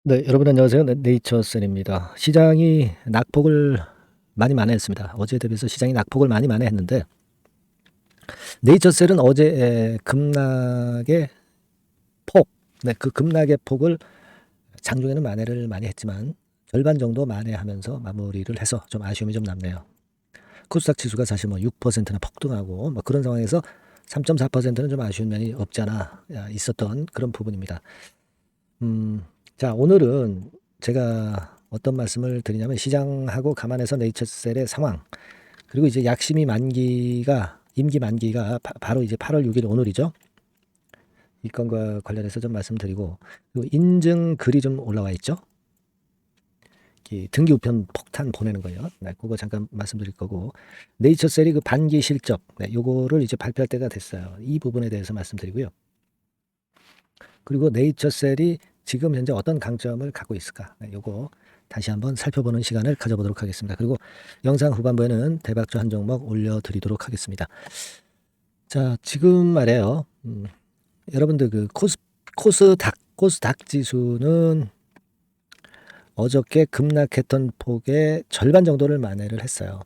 네, 여러분 안녕하세요. 네이처셀입니다. 시장이 낙폭을 많이 만회했습니다. 어제 대비해서 시장이 낙폭을 많이 만회했는데 네이처셀은 어제 급락의 폭, 그 급락의 폭을 장중에는 만회를 많이 했지만 절반 정도 만회하면서 마무리를 해서 좀 아쉬움이 좀 남네요. 코스닥 지수가 사실 뭐 6%나 폭등하고 뭐 그런 상황에서 3.4%는 좀 아쉬운 면이 없지 않아 있었던 그런 부분입니다. 자, 오늘은 제가 어떤 말씀을 드리냐면 시장하고 감안해서 네이처셀의 상황, 그리고 이제 약심이 만기가, 임기 만기가 바로 이제 8월 6일 오늘이죠. 이 건과 관련해서 좀 말씀드리고, 그리고 인증 글이 좀 올라와 있죠. 등기 우편 폭탄 보내는 거예요. 네, 그거 잠깐 말씀드릴 거고, 네이처셀이 그 반기 실적, 요거를 이제 발표할 때가 됐어요. 이 부분에 대해서 말씀드리고요. 그리고 네이처셀이 지금 현재 어떤 강점을 갖고 있을까? 요거 다시 한번 살펴보는 시간을 가져보도록 하겠습니다. 그리고 영상 후반부에는 대박주 한 종목 올려드리도록 하겠습니다. 자, 지금 말이에요. 여러분들 그 코스닥 지수는 어저께 급락했던 폭의 절반 정도를 만회를 했어요.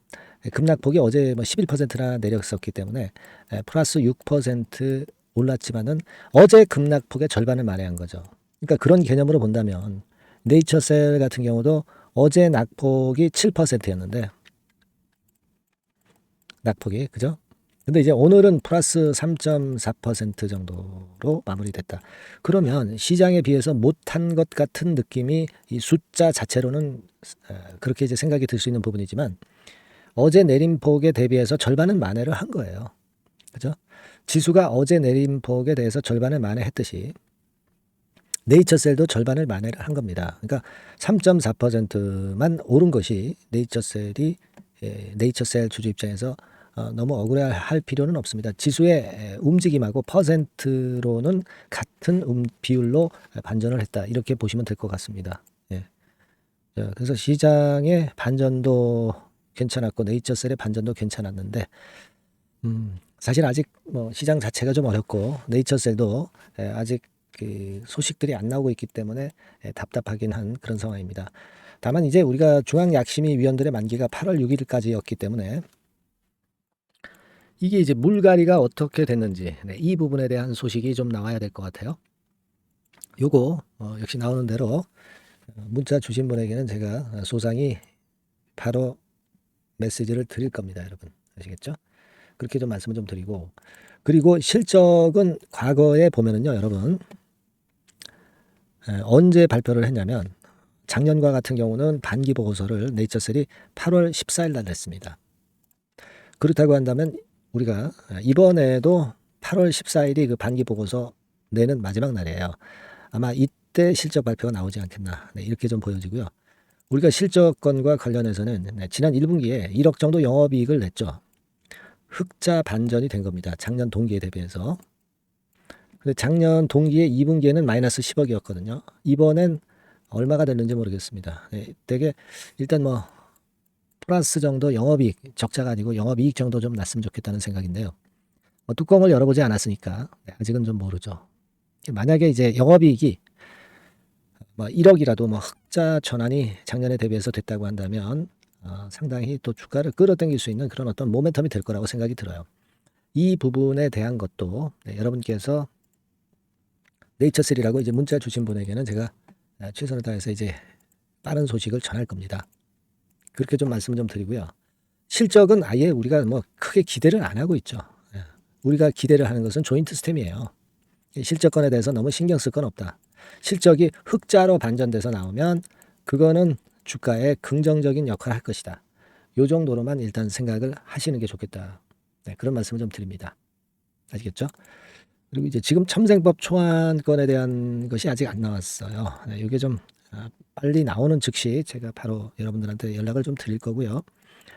급락폭이 어제 뭐 11%나 내렸었기 때문에 플러스 6% 올랐지만은 어제 급락폭의 절반을 만회한 거죠. 그러니까 그런 개념으로 본다면 네이처셀 같은 경우도 어제 낙폭이 7%였는데 낙폭이 그죠? 근데 이제 오늘은 플러스 3.4% 정도로 마무리됐다. 그러면 시장에 비해서 못한 것 같은 느낌이 이 숫자 자체로는 그렇게 이제 생각이 들 수 있는 부분이지만 어제 내림폭에 대비해서 절반은 만회를 한 거예요. 그죠? 지수가 어제 내림폭에 대해서 절반을 만회했듯이 네이처셀도 절반을 만회를 한 겁니다. 그러니까 3.4%만 오른 것이 네이처셀 주주 입장에서 너무 억울해할 필요는 없습니다. 지수의 움직임하고 퍼센트로는 같은 비율로 반전을 했다. 이렇게 보시면 될 것 같습니다. 예. 그래서 시장의 반전도 괜찮았고 네이처셀의 반전도 괜찮았는데 사실 아직 뭐 시장 자체가 좀 어렵고 네이처셀도 아직 그 소식들이 안 나오고 있기 때문에 답답하긴 한 그런 상황입니다. 다만 이제 우리가 중앙약심위위원들의 만기가 8월 6일까지였기 때문에 이게 이제 물갈이가 어떻게 됐는지 이 부분에 대한 소식이 좀 나와야 될 것 같아요. 요거 역시 나오는 대로 문자 주신 분에게는 제가 소상히 바로 메시지를 드릴 겁니다, 여러분. 아시겠죠? 그렇게 좀 말씀을 좀 드리고, 그리고 실적은 과거에 보면은요, 여러분, 언제 발표를 했냐면 작년과 같은 경우는 반기 보고서를 네이처셀이 8월 14일 날 냈습니다. 그렇다고 한다면 우리가 이번에도 8월 14일이 그 반기 보고서 내는 마지막 날이에요. 아마 이때 실적 발표가 나오지 않겠나, 이렇게 좀 보여지고요. 우리가 실적건과 관련해서는 지난 1분기에 1억 정도 영업이익을 냈죠. 흑자 반전이 된 겁니다. 작년 동기에 대비해서. 근데 작년 동기에 2분기에는 마이너스 10억이었거든요. 이번엔 얼마가 됐는지 모르겠습니다. 되게 일단 뭐 플러스 정도 영업이익, 적자가 아니고 영업이익 정도 좀 났으면 좋겠다는 생각인데요. 뚜껑을 열어보지 않았으니까 아직은 좀 모르죠. 만약에 이제 영업이익이 뭐 1억이라도 뭐 흑자 전환이 작년에 대비해서 됐다고 한다면 상당히 또 주가를 끌어당길 수 있는 그런 어떤 모멘텀이 될 거라고 생각이 들어요. 이 부분에 대한 것도 여러분께서 네이처셀이라고 이제 문자 주신 분에게는 제가 최선을 다해서 이제 빠른 소식을 전할 겁니다. 그렇게 좀 말씀 좀 드리고요. 실적은 아예 우리가 뭐 크게 기대를 안 하고 있죠. 우리가 기대를 하는 것은 조인트 스템이에요. 실적권에 대해서 너무 신경 쓸 건 없다. 실적이 흑자로 반전돼서 나오면 그거는 주가에 긍정적인 역할을 할 것이다. 요 정도로만 일단 생각을 하시는 게 좋겠다. 그런 말씀을 좀 드립니다. 아시겠죠? 그리고 이제 지금 첨생법 초안건에 대한 것이 아직 안 나왔어요. 이게 좀 빨리 나오는 즉시 제가 바로 여러분들한테 연락을 좀 드릴 거고요.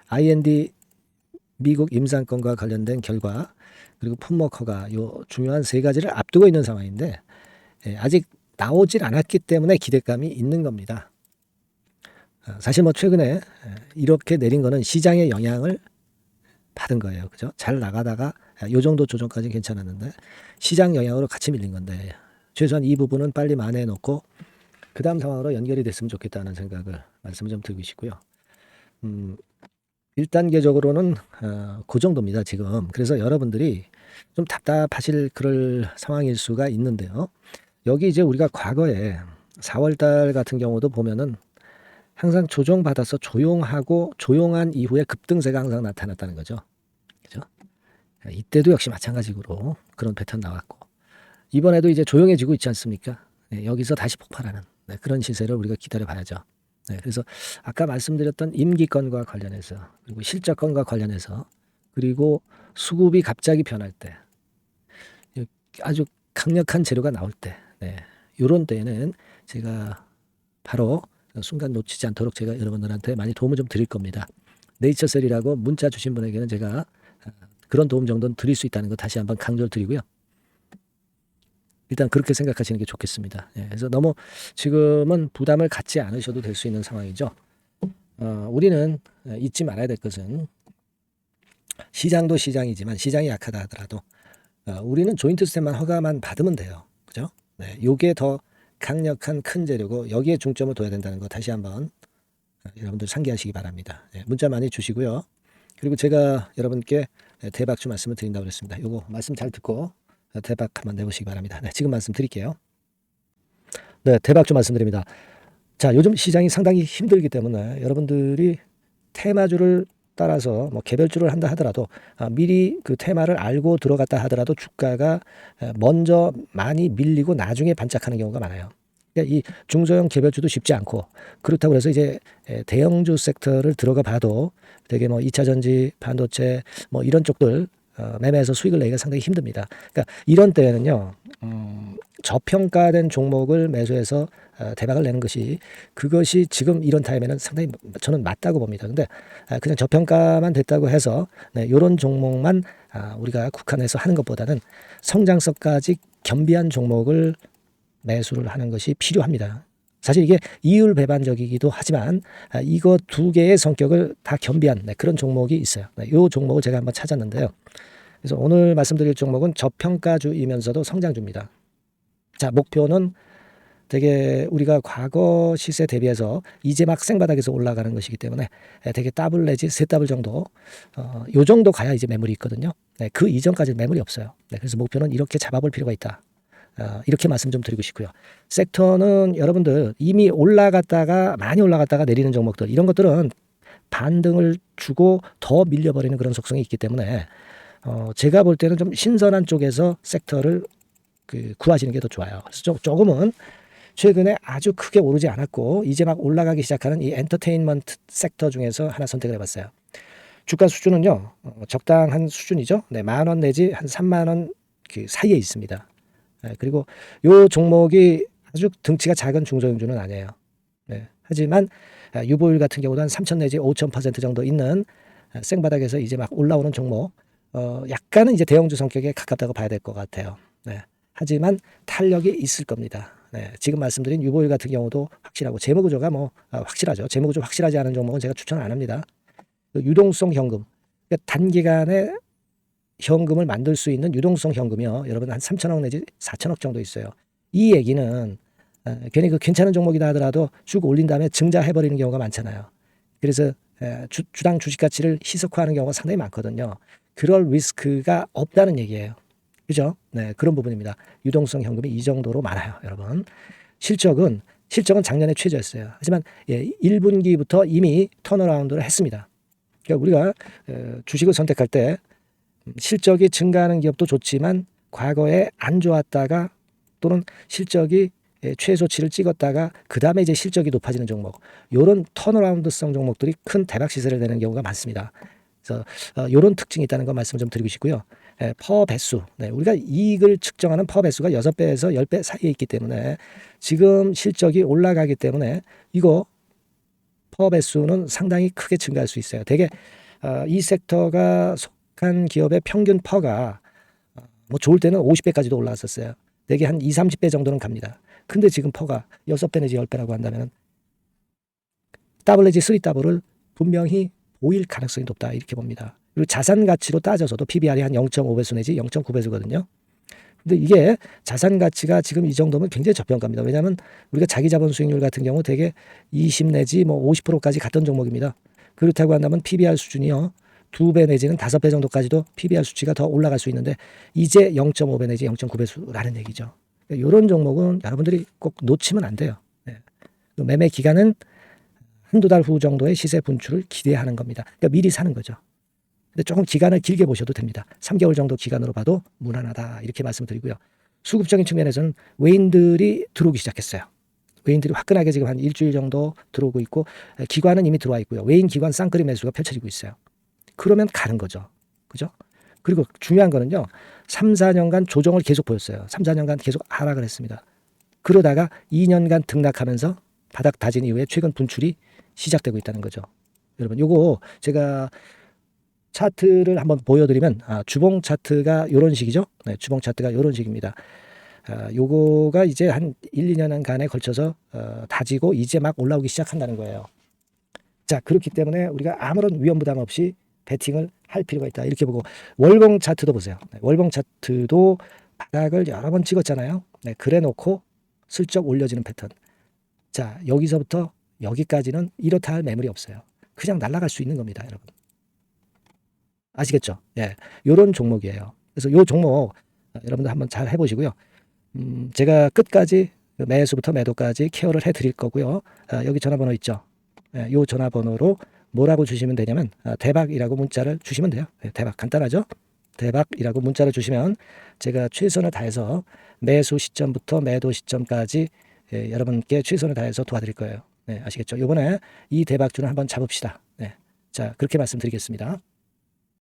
IND 미국 임상권과 관련된 결과 그리고 품목 허가 요 중요한 세 가지를 앞두고 있는 상황인데 아직 나오질 않았기 때문에 기대감이 있는 겁니다. 사실 뭐 최근에 이렇게 내린 거는 시장의 영향을 받은 거예요. 그죠? 잘 나가다가 요 정도 조정까지 괜찮았는데 시장 영향으로 같이 밀린 건데 최소한 이 부분은 빨리 만회해 놓고 그 다음 상황으로 연결이 됐으면 좋겠다는 생각을 말씀을 좀 드리고 싶고요. 1단계적으로는 그 정도입니다, 지금. 그래서 여러분들이 좀 답답하실 그럴 상황일 수가 있는데요. 여기 이제 우리가 과거에 4월달 같은 경우도 보면은 항상 조정받아서 조용하고 조용한 이후에 급등세가 항상 나타났다는 거죠. 그죠? 이때도 역시 마찬가지로 그런 패턴 나왔고, 이번에도 이제 조용해지고 있지 않습니까? 네, 여기서 다시 폭발하는 그런 시세를 우리가 기다려 봐야죠. 네, 그래서 아까 말씀드렸던 임기권과 관련해서, 그리고 실적권과 관련해서, 그리고 수급이 갑자기 변할 때, 아주 강력한 재료가 나올 때, 이런 때에는 제가 바로 순간 놓치지 않도록 제가 여러분들한테 많이 도움을 좀 드릴 겁니다. 네이처셀이라고 문자 주신 분에게는 제가 그런 도움 정도는 드릴 수 있다는 거 다시 한번 강조를 드리고요. 일단 그렇게 생각하시는 게 좋겠습니다. 그래서 너무 지금은 부담을 갖지 않으셔도 될 수 있는 상황이죠. 우리는 잊지 말아야 될 것은, 시장도 시장이지만 시장이 약하다 하더라도 우리는 조인트 스텝만 허가만 받으면 돼요. 그죠? 요게 더 강력한 큰 재료고, 여기에 중점을 둬야 된다는 거 다시 한번 여러분들 상기하시기 바랍니다. 문자 많이 주시고요. 그리고 제가 여러분께 대박주 말씀을 드린다고 그랬습니다. 요거 말씀 잘 듣고 대박 한번 내보시기 바랍니다. 지금 말씀 드릴게요. 대박주 말씀드립니다. 자, 요즘 시장이 상당히 힘들기 때문에 여러분들이 테마주를 따라서 뭐 개별주를 한다 하더라도 미리 그 테마를 알고 들어갔다 하더라도 주가가 먼저 많이 밀리고 나중에 반짝하는 경우가 많아요. 그러니까 이 중소형 개별주도 쉽지 않고, 그렇다고 해서 이제 대형주 섹터를 들어가 봐도 되게 뭐 2차전지, 반도체 뭐 이런 쪽들 매매해서 수익을 내기가 상당히 힘듭니다. 그러니까 이런 때에는요, 저평가된 종목을 매수해서 대박을 내는 것이, 그것이 지금 이런 타임에는 상당히 저는 맞다고 봅니다. 근데 그냥 저평가만 됐다고 해서 이런 종목만 우리가 국한해서 하는 것보다는 성장성까지 겸비한 종목을 매수를 하는 것이 필요합니다. 사실 이게 이율배반적이기도 하지만 이거 두 개의 성격을 다 겸비한 그런 종목이 있어요. 이 종목을 제가 한번 찾았는데요. 그래서 오늘 말씀드릴 종목은 저평가주이면서도 성장주입니다. 자, 목표는 되게 우리가 과거 시세 대비해서 이제 막 생바닥에서 올라가는 것이기 때문에 되게 더블 내지 세 더블 정도, 요 정도 가야 이제 매물이 있거든요. 그 이전까지는 매물이 없어요. 그래서 목표는 이렇게 잡아볼 필요가 있다. 이렇게 말씀 좀 드리고 싶고요. 섹터는 여러분들 이미 올라갔다가 많이 올라갔다가 내리는 종목들, 이런 것들은 반등을 주고 더 밀려버리는 그런 속성이 있기 때문에 제가 볼 때는 좀 신선한 쪽에서 섹터를 구하시는 게 더 좋아요. 그래서 조금은 최근에 아주 크게 오르지 않았고 이제 막 올라가기 시작하는 이 엔터테인먼트 섹터 중에서 하나 선택을 해봤어요. 주가 수준은요, 적당한 수준이죠. 10,000원 내지 한 30,000원 그 사이에 있습니다. 그리고 요 종목이 아주 등치가 작은 중소형주는 아니에요. 하지만 유보율 같은 경우도 한 3,000 내지 5,000% 정도 있는 생바닥에서 이제 막 올라오는 종목, 약간은 이제 대형주 성격에 가깝다고 봐야 될 것 같아요. 하지만 탄력이 있을 겁니다. 지금 말씀드린 유보율 같은 경우도 확실하고, 재무구조가 뭐 확실하죠. 재무구조 확실하지 않은 종목은 제가 추천 안 합니다. 유동성 현금, 그러니까 단기간에 현금을 만들 수 있는 유동성 현금이요, 여러분 한 3,000억 내지 4,000억 정도 있어요. 이 얘기는 괜히 그 괜찮은 종목이다 하더라도 쭉 올린 다음에 증자해버리는 경우가 많잖아요. 그래서 주당 주식 가치를 희석화하는 경우가 상당히 많거든요. 그럴 리스크가 없다는 얘기예요. 그죠? 그런 부분입니다. 유동성 현금이 이 정도로 많아요, 여러분. 실적은 작년에 최저였어요. 하지만 1분기부터 이미 턴어라운드를 했습니다. 그러니까 우리가 주식을 선택할 때 실적이 증가하는 기업도 좋지만 과거에 안 좋았다가 또는 실적이 최소치를 찍었다가 그 다음에 이제 실적이 높아지는 종목, 이런 턴어라운드성 종목들이 큰 대박 시세를 내는 경우가 많습니다. 그래서 이런 특징이 있다는 거 말씀 좀 드리고 싶고요. 퍼 배수, 우리가 이익을 측정하는 퍼 배수가 6배에서 10배 사이에 있기 때문에 지금 실적이 올라가기 때문에 이거 퍼 배수는 상당히 크게 증가할 수 있어요. 되게 이 섹터가 속한 기업의 평균 퍼가 뭐 좋을 때는 50배까지도 올라왔었어요. 되게 한 20-30배 정도는 갑니다. 근데 지금 퍼가 6배 내지 10배라고 한다면 더블 내지 3더블을 분명히 보일 가능성이 높다, 이렇게 봅니다. 그리고 자산 가치로 따져서도 PBR이 한 0.5배수 내지 0.9배수거든요. 근데 이게 자산 가치가 지금 이 정도면 굉장히 저평가입니다. 왜냐하면 우리가 자기 자본 수익률 같은 경우 되게 20 내지 뭐 50%까지 갔던 종목입니다. 그렇다고 한다면 PBR 수준이요. 2배 내지는 5배 정도까지도 PBR 수치가 더 올라갈 수 있는데 이제 0.5배 내지 0.9배수라는 얘기죠. 이런 종목은 여러분들이 꼭 놓치면 안 돼요. 네. 매매 기간은 한두 달 후 정도의 시세 분출을 기대하는 겁니다. 그러니까 미리 사는 거죠. 근데 조금 기간을 길게 보셔도 됩니다. 3개월 정도 기간으로 봐도 무난하다 이렇게 말씀드리고요. 수급적인 측면에서는 외인들이 들어오기 시작했어요. 외인들이 화끈하게 지금 한 일주일 정도 들어오고 있고 기관은 이미 들어와 있고요. 외인 기관 쌍끌이 매수가 펼쳐지고 있어요. 그러면 가는 거죠. 그죠? 그리고 중요한 거는요. 3, 4년간 조정을 계속 보였어요. 3, 4년간 계속 하락을 했습니다. 그러다가 2년간 등락하면서 바닥 다진 이후에 최근 분출이 시작되고 있다는 거죠. 여러분 요거 제가 차트를 한번 보여드리면 주봉 차트가 이런 식이죠. 네, 주봉 차트가 이런 식입니다. 요거가 이제 한 1, 2년간에 걸쳐서 다지고 이제 막 올라오기 시작한다는 거예요. 자, 그렇기 때문에 우리가 아무런 위험 부담 없이 베팅을 할 필요가 있다. 이렇게 보고 월봉 차트도 보세요. 네, 월봉 차트도 바닥을 여러 번 찍었잖아요. 네, 그래 놓고 슬쩍 올려지는 패턴. 자, 여기서부터 여기까지는 이렇다 할 매물이 없어요. 그냥 날아갈 수 있는 겁니다, 여러분. 아시겠죠? 예, 요런 종목이에요. 그래서 요 종목 여러분들 한번 잘 해보시고요. 제가 끝까지 매수부터 매도까지 케어를 해드릴 거고요. 여기 전화번호 있죠? 예, 요 전화번호로 뭐라고 주시면 되냐면 대박이라고 문자를 주시면 돼요. 예, 대박 간단하죠? 대박이라고 문자를 주시면 제가 최선을 다해서 매수 시점부터 매도 시점까지 여러분께 최선을 다해서 도와드릴 거예요. 네, 아시겠죠? 이번에 이 대박주는 한번 잡읍시다. 네, 자 그렇게 말씀드리겠습니다.